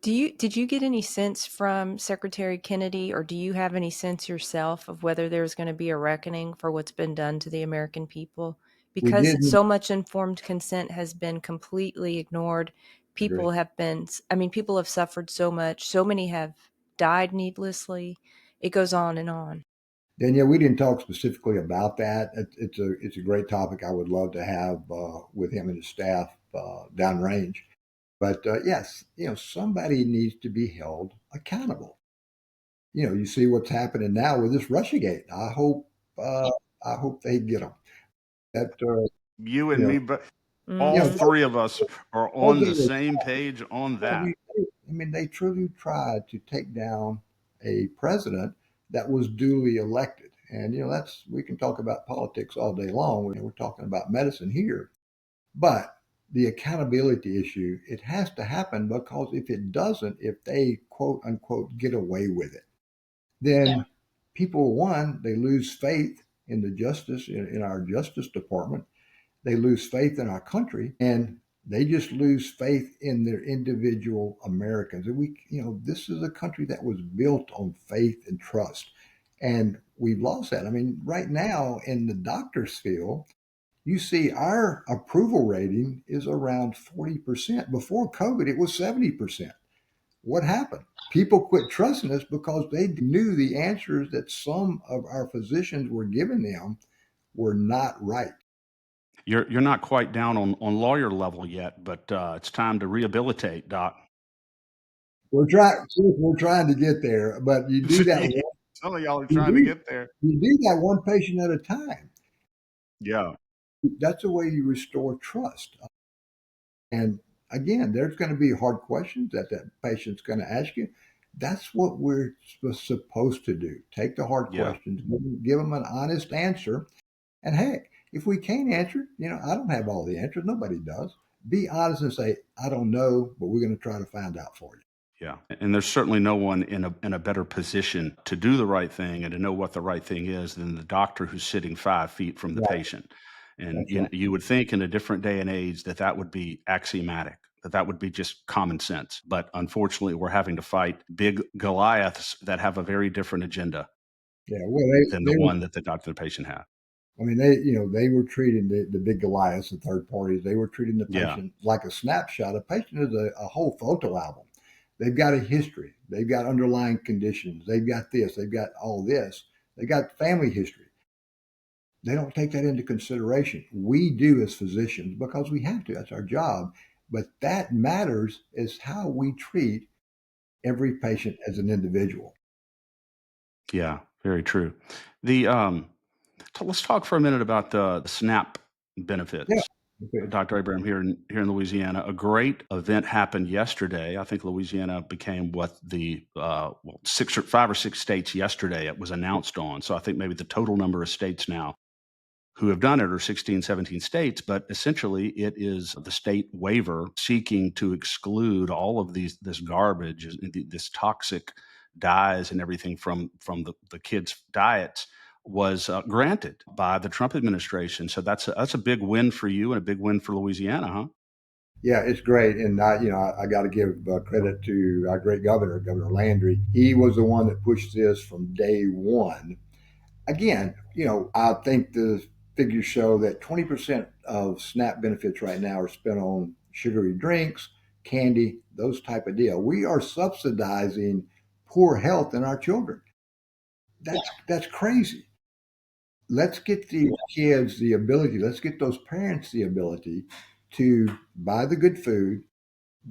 Did you get any sense from Secretary Kennedy, or do you have any sense yourself of whether there's going to be a reckoning for what's been done to the American people? We Because did so much informed consent has been completely ignored. agree. People have suffered so much. So many have died needlessly. It goes on and on. Danielle, we didn't talk specifically about that. It's a great topic I would love to have with him and his staff downrange. But yes, somebody needs to be held accountable. You see what's happening now with this RussiaGate. I hope they get them. That You and you me, know, but all Mhm. three of us are those on the are the same page on that. I mean, they truly tried to take down a president that was duly elected. And, we can talk about politics all day long. We're talking about medicine here. But the accountability issue, it has to happen, because if it doesn't, if they quote unquote get away with it, then people, one, they lose faith in the justice, in our justice department. They lose faith in our country, and they just lose faith in their individual Americans. And this is a country that was built on faith and trust. And we've lost that. I mean, right now in the doctor's field, you see our approval rating is around 40%. Before COVID, it was 70%. What happened? People quit trusting us because they knew the answers that some of our physicians were giving them were not right. You're not quite down on lawyer level yet, but it's time to rehabilitate, Doc. We're trying to get there, but you do that. Some of y'all are You trying to do get there. you do that one patient at a time. Yeah. That's the way you restore trust. And again, there's going to be hard questions that patient's going to ask you. That's what we're supposed to do. Take the hard Yeah. questions, give them an honest answer. And heck, if we can't answer, I don't have all the answers. Nobody does. Be honest and say, I don't know, but we're going to try to find out for you. Yeah. And there's certainly no one in a better position to do the right thing and to know what the right thing is than the doctor who's sitting 5 feet from the Right. patient. And That's right. you would think in a different day and age that would be axiomatic, that would be just common sense. But unfortunately, we're having to fight big Goliaths that have a very different agenda Yeah. Well, than the they were one that the doctor and the patient have. I mean, they were treating the big Goliaths, the third parties. They were treating the Yeah. patient like a snapshot. A patient is a whole photo album. They've got a history. They've got underlying conditions. They've got this. They've got all this. They got family history. They don't take that into consideration. We do as physicians because we have to. That's our job. But that matters is how we treat every patient as an individual. Yeah. Very true. The let's talk for a minute about the SNAP Yeah. benefits. Okay. Dr. Abraham, here in Louisiana, a great event happened yesterday. I think Louisiana became what the 5 or 6 states yesterday it was announced on. So I think maybe the total number of states now who have done it are 16, 17 states, but essentially it is the state waiver seeking to exclude all of this garbage, this toxic dyes and everything from the kids' diets was granted by the Trump administration. So that's a big win for you and a big win for Louisiana, huh? Yeah, it's great, and I got to give credit to our great governor, Governor Landry. He was the one that pushed this from day one. Again, I think the figures show that 20% of SNAP benefits right now are spent on sugary drinks, candy, those type of deal. We are subsidizing poor health in our children. That's crazy. Let's get these kids the ability, let's get those parents the ability to buy the good food,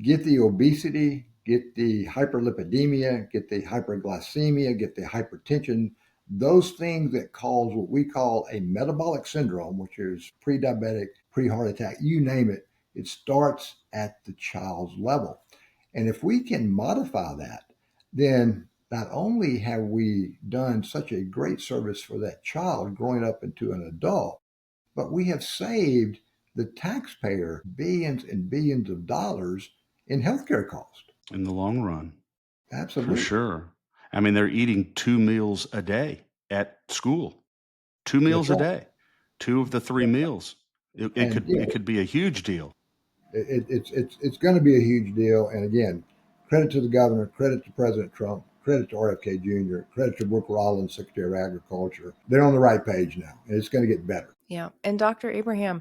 get the obesity, get the hyperlipidemia, get the hyperglycemia, get the hypertension, those things that cause what we call a metabolic syndrome, which is pre-diabetic, pre-heart attack, you name it, it starts at the child's level. And if we can modify that, then not only have we done such a great service for that child growing up into an adult, but we have saved the taxpayer billions and billions of dollars in healthcare costs. In the long run, for Absolutely. sure. I mean, they're eating 2 meals a day at school. Two That's meals a right. day, two of the three meals. It And could it could be a huge deal. it's going to be a huge deal. And again, credit to the governor, credit to President Trump, credit to RFK Jr., credit to Brooke Rollins, Secretary of Agriculture. They're on the right page now, and it's going to get better. Yeah. And Dr. Abraham,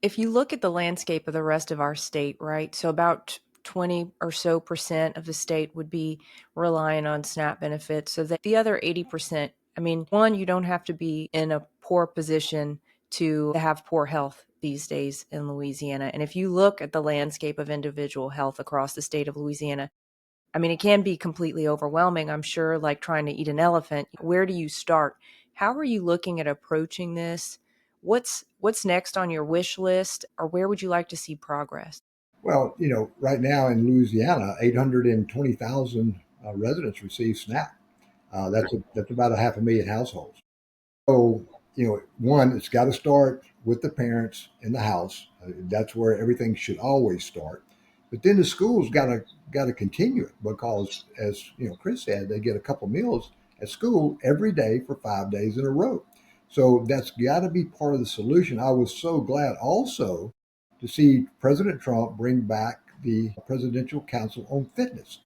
if you look at the landscape of the rest of our state, right? So about 20 or so percent of the state would be relying on SNAP benefits. So that the other 80%, I mean, one, you don't have to be in a poor position to have poor health these days in Louisiana. And if you look at the landscape of individual health across the state of Louisiana, I mean, it can be completely overwhelming. I'm sure, like trying to eat an elephant. Where do you start? How are you looking at approaching this? What's next on your wish list, or where would you like to see progress? Well, right now in Louisiana, 820,000 residents receive SNAP. That's about a half a million households. So, one, it's got to start with the parents in the house. That's where everything should always start. But then the schools got to continue it because, as Chris said, they get a couple meals at school every day for 5 days in a row. So that's got to be part of the solution. I was so glad also to see President Trump bring back the Presidential Council on Fitness.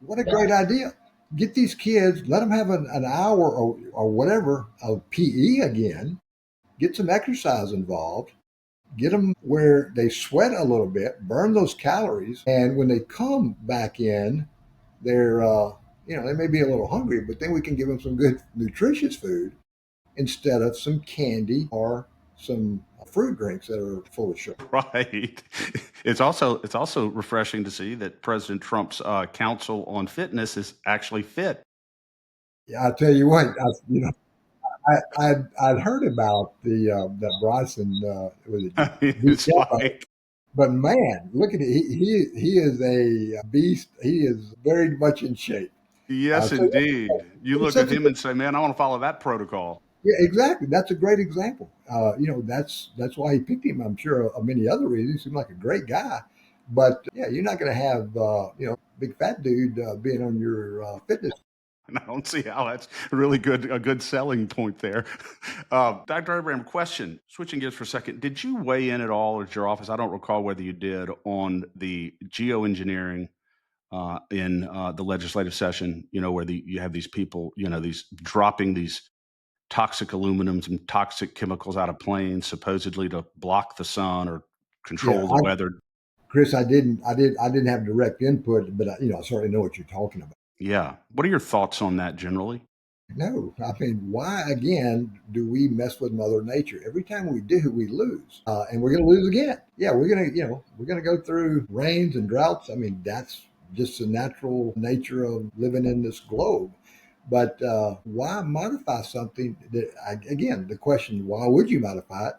What a great idea! Get these kids, let them have an hour or whatever of PE again, get some exercise involved, get them where they sweat a little bit, burn those calories, and when they come back in, they're, they may be a little hungry, but then we can give them some good nutritious food instead of some candy or some fruit drinks that are full of sugar. Right. It's also refreshing to see that President Trump's council on fitness is actually fit. Yeah, I tell you what, I'd heard about the that Bryson was it I mean, it's December, like, but man, look at it. He is a beast. He is very much in shape. yes, So indeed. You it's look at such a him and say, "Man, I want to follow that protocol." yeah, exactly. That's a great example. That's why he picked him. I'm sure of many other reasons. He seemed like a great guy, but yeah, you're not going to have big fat dude being on your fitness. And I don't see how that's really a good selling point there. Dr. Abraham, question. Switching gears for a second, did you weigh in at all at your office? I don't recall whether you did on the geoengineering in the legislative session. Where you have these people, these dropping these toxic aluminums and toxic chemicals out of planes, supposedly to block the sun or Yeah, control the weather. Chris, I didn't have direct input, but I certainly know what you're talking about. Yeah. What are your thoughts on that generally? No, I mean, why again do we mess with Mother Nature? Every time we do, we lose, and we're going to lose again. Yeah, we're gonna go through rains and droughts. I mean, that's just the natural nature of living in this globe. But why modify something that, again, the question, why would you modify it?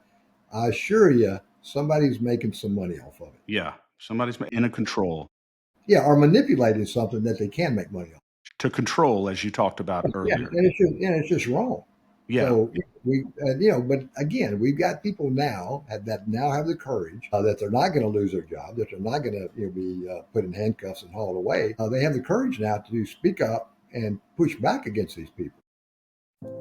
I assure you, somebody's making some money off of it. Yeah. Somebody's in a control. Yeah, or manipulating something that they can make money off. To control, as you talked about Yeah, earlier. and it's just wrong. Yeah. So but again, we've got people now that now have the courage that they're not going to lose their job, that they're not going to be put in handcuffs and hauled away. They have the courage now to speak up and push back against these people.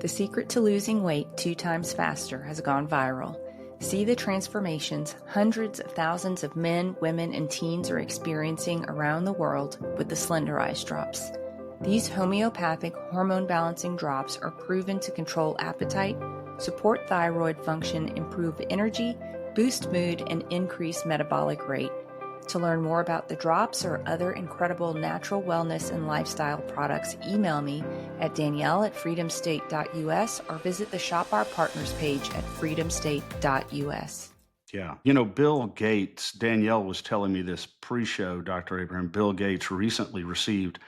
The secret to losing weight 2 times faster has gone viral. See the transformations hundreds of thousands of men, women, and teens are experiencing around the world with the Slender Eyes drops. These homeopathic hormone balancing drops are proven to control appetite, support thyroid function, improve energy, boost mood, and increase metabolic rate. To learn more about the drops or other incredible natural wellness and lifestyle products, email me at danielle@freedomstate.us or visit the Shop Our Partners page at freedomstate.us. Yeah. Bill Gates, Danielle was telling me this pre-show, Dr. Abraham, Bill Gates recently received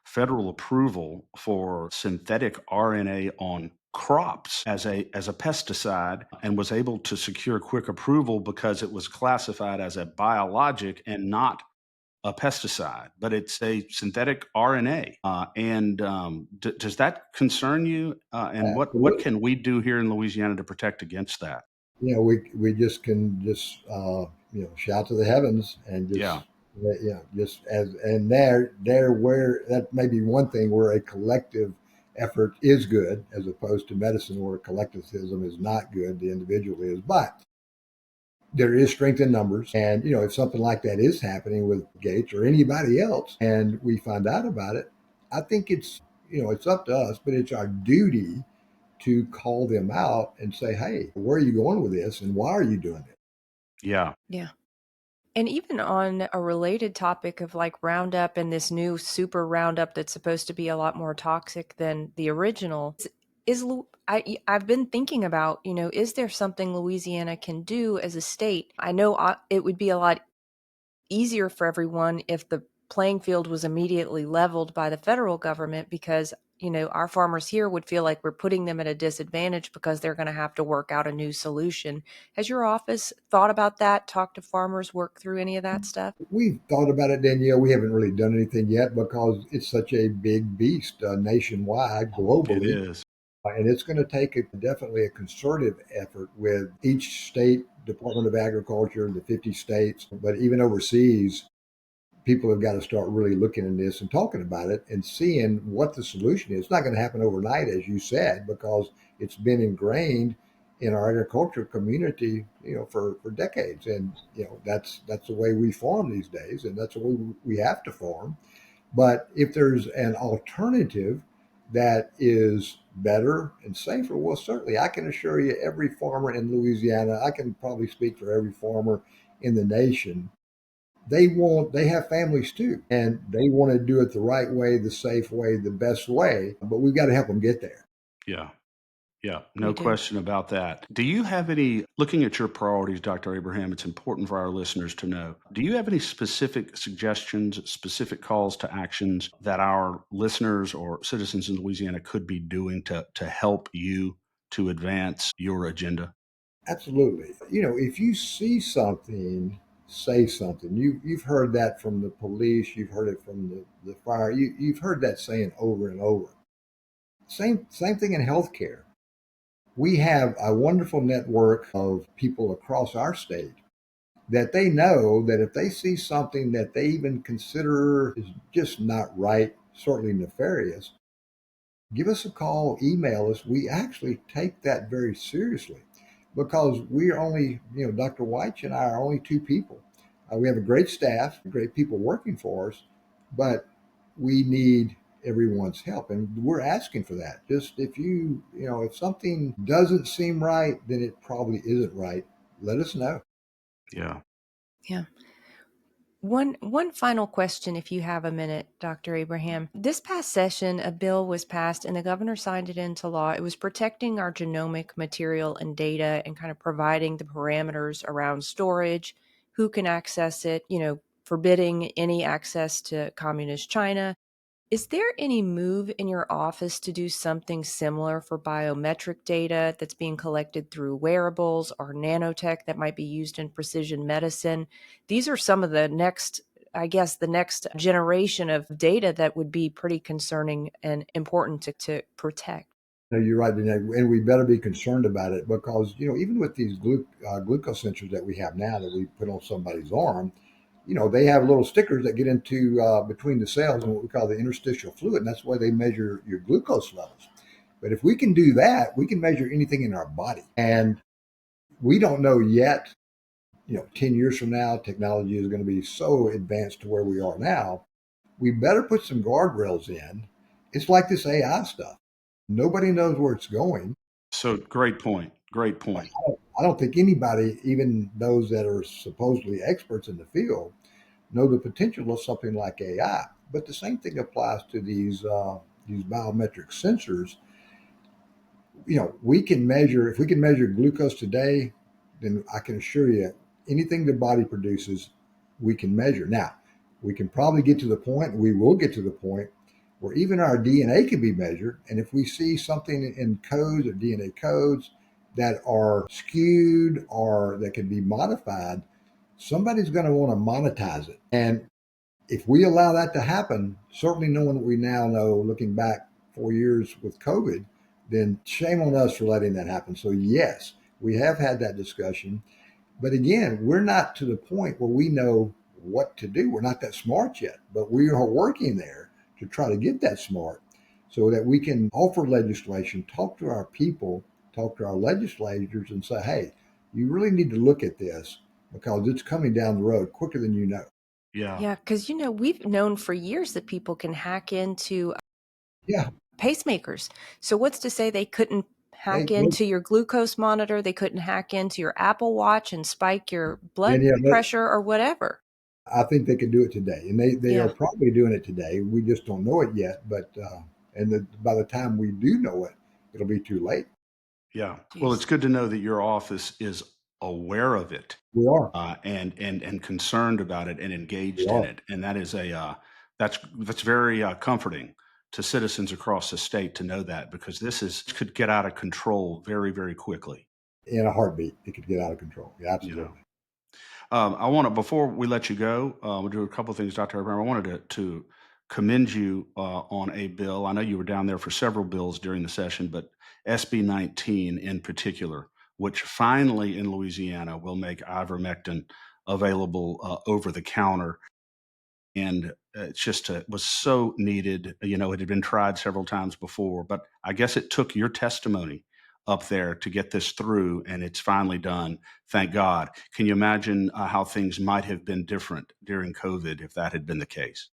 federal approval for synthetic RNA on crops as a pesticide, and was able to secure quick approval because it was classified as a biologic and not a pesticide, but it's a synthetic RNA. Does that concern you? And what Absolutely. can we do here in Louisiana to protect against that? We just can just shout to the heavens and Yeah. just just as and there where that may be one thing where a collective effort is good as opposed to medicine where collectivism is not good, the individual is. But there is strength in numbers, and if something like that is happening with Gates or anybody else and we find out about it, I think it's up to us, but it's our duty to call them out and say, hey, where are you going with this and why are you doing it? Yeah. Yeah. And even on a related topic of like Roundup and this new super Roundup that's supposed to be a lot more toxic than the original, I've been thinking about, is there something Louisiana can do as a state? I know it would be a lot easier for everyone if the playing field was immediately leveled by the federal government, because our farmers here would feel like we're putting them at a disadvantage because they're going to have to work out a new solution. Has your office thought about that, talked to farmers, worked through any of that stuff? We've thought about it, Danielle. We haven't really done anything yet because it's such a big beast nationwide, It globally. is. And it's going to take definitely a concerted effort with each state Department of Agriculture, the 50 states, but even overseas, people have got to start really looking at this and talking about it and seeing what the solution is. It's not going to happen overnight, as you said, because it's been ingrained in our agriculture community, for decades. And that's the way we farm these days, and that's the way we have to farm. But if there's an alternative that is better and safer, well, certainly I can assure you, every farmer in Louisiana, I can probably speak for every farmer in the nation, they have families too, and they want to do it the right way, the safe way, the best way, but we've got to help them get there. Yeah. Yeah, We no do. question about that. Do you have any, looking at your priorities, Dr. Abraham, it's important for our listeners to know. Do you have any specific suggestions, specific calls to actions that our listeners or citizens in Louisiana could be doing to help you to advance your agenda? Absolutely. If you see something, say something. You've heard that from the police, you've heard it from the fire, you've heard that saying over and over. Same thing in healthcare. We have a wonderful network of people across our state that they know that if they see something that they even consider is just not right, certainly nefarious, give us a call, email us. We actually take that very seriously because we're only, Dr. White and I are only two people. We have a great staff, great people working for us, but we need everyone's help. And we're asking for that. Just if something doesn't seem right, then it probably isn't right. Let us know. Yeah. Yeah. One final question, if you have a minute, Dr. Abraham. This past session, a bill was passed and the governor signed it into law. It was protecting our genomic material and data and kind of providing the parameters around storage, who can access it, forbidding any access to communist China. Is there any move in your office to do something similar for biometric data that's being collected through wearables or nanotech that might be used in precision medicine? These are some of the the next generation of data that would be pretty concerning and important to protect. No, you're right, Danielle, and we better be concerned about it because even with these glucose sensors that we have now that we put on somebody's arm, they have little stickers that get into between the cells and what we call the interstitial fluid, and that's why they measure your glucose levels. But if we can do that, we can measure anything in our body, and we don't know yet. 10 years from now, technology is going to be so advanced to where we are now. We better put some guardrails in. It's like this AI stuff. Nobody knows where it's going. So great point. Great point. I don't think anybody, even those that are supposedly experts in the field, know the potential of something like AI. But the same thing applies to these biometric sensors. We can measure, if we can measure glucose today, then I can assure you anything the body produces, we can measure. Now, we can probably get to the point, we will get to the point where even our DNA can be measured. And if we see something in codes or DNA codes that are skewed or that can be modified, somebody's going to want to monetize it. And if we allow that to happen, certainly knowing what we now know, looking back 4 years with COVID, then shame on us for letting that happen. So yes, we have had that discussion. But again, we're not to the point where we know what to do. We're not that smart yet, but we are working there to try to get that smart so that we can offer legislation, talk to our people, talk to our legislators and say, hey, you really need to look at this because it's coming down the road quicker than you know. Yeah. Yeah, because we've known for years that people can hack into Yeah. pacemakers. So what's to say they couldn't hack Hey, into your glucose monitor? They couldn't hack into your Apple Watch and spike your blood Danielle, pressure or whatever. I think they could do it today, and they are Yeah. probably doing it today. We just don't know it yet. But by the time we do know it, it'll be too late. Yeah. Well, it's good to know that your office is aware of it, We are. and concerned about it and We engaged in are. it. And that is that's very comforting to citizens across the state to know that, because could get out of control very, very quickly. In a heartbeat, it could get out of control. Yeah, You know. absolutely. I want to, before we let you go, we'll do a couple of things, Dr. Abraham. I wanted to commend you on a bill. I know you were down there for several bills during the session, but SB 19 in particular, which finally in Louisiana will make ivermectin available over the counter. And it's just was so needed. It had been tried several times before, but I guess it took your testimony up there to get this through, and it's finally done. Thank God. Can you imagine how things might have been different during COVID if that had been the case?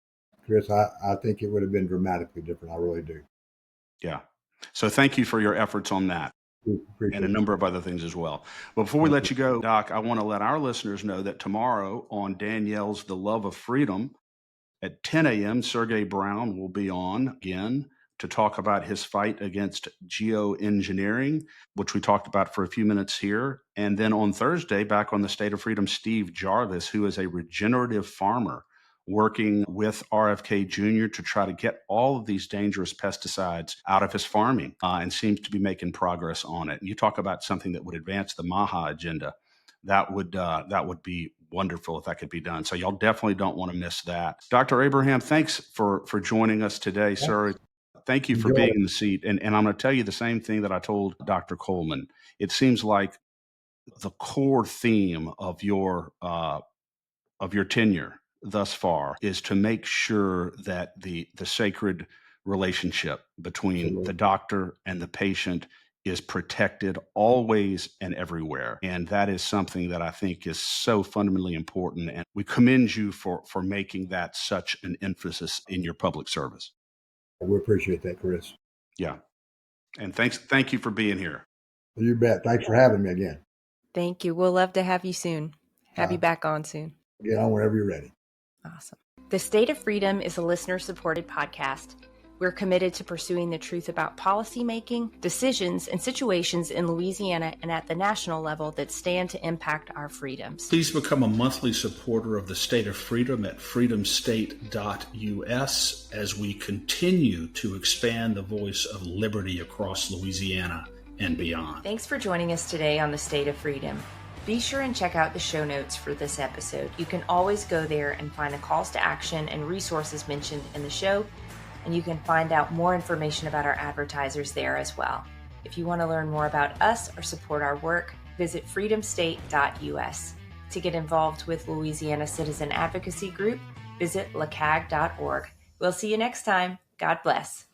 Chris, I think it would have been dramatically different. I really do. Yeah. So thank you for your efforts on that and a Appreciate number of other things as well. But before we it. let you go, Doc, I want to let our listeners know that tomorrow on Danielle's The Love of Freedom, at 10 a.m., Sergey Brown will be on again to talk about his fight against geoengineering, which we talked about for a few minutes here. And then on Thursday, back on the State of Freedom, Steve Jarvis, who is a regenerative farmer working with RFK Jr. to try to get all of these dangerous pesticides out of his farming, and seems to be making progress on it. And you talk about something that would advance the MAHA agenda. That would be wonderful if that could be done. So y'all definitely don't want to miss that. Dr. Abraham, thanks for joining us today, sir. Thank you for Enjoy being it. in the seat. And I'm going to tell you the same thing that I told Dr. Coleman. It seems like the core theme of your tenure thus far is to make sure that the sacred relationship between Absolutely. the doctor and the patient is protected always and everywhere. And that is something that I think is so fundamentally important. And we commend you for making that such an emphasis in your public service. We appreciate that, Chris. Yeah. And thank you for being here. You bet. Thanks for having me again. Thank you. We'll love to have you soon. Have you back on soon. Get on whenever you're ready. Awesome. The State of Freedom is a listener-supported podcast. We're committed to pursuing the truth about policymaking, decisions, and situations in Louisiana and at the national level that stand to impact our freedoms. Please become a monthly supporter of the State of Freedom at freedomstate.us as we continue to expand the voice of liberty across Louisiana and beyond. Thanks for joining us today on the State of Freedom. Be sure and check out the show notes for this episode. You can always go there and find the calls to action and resources mentioned in the show, and you can find out more information about our advertisers there as well. If you want to learn more about us or support our work, visit freedomstate.us. To get involved with Louisiana Citizen Advocacy Group, visit lacag.org. We'll see you next time. God bless.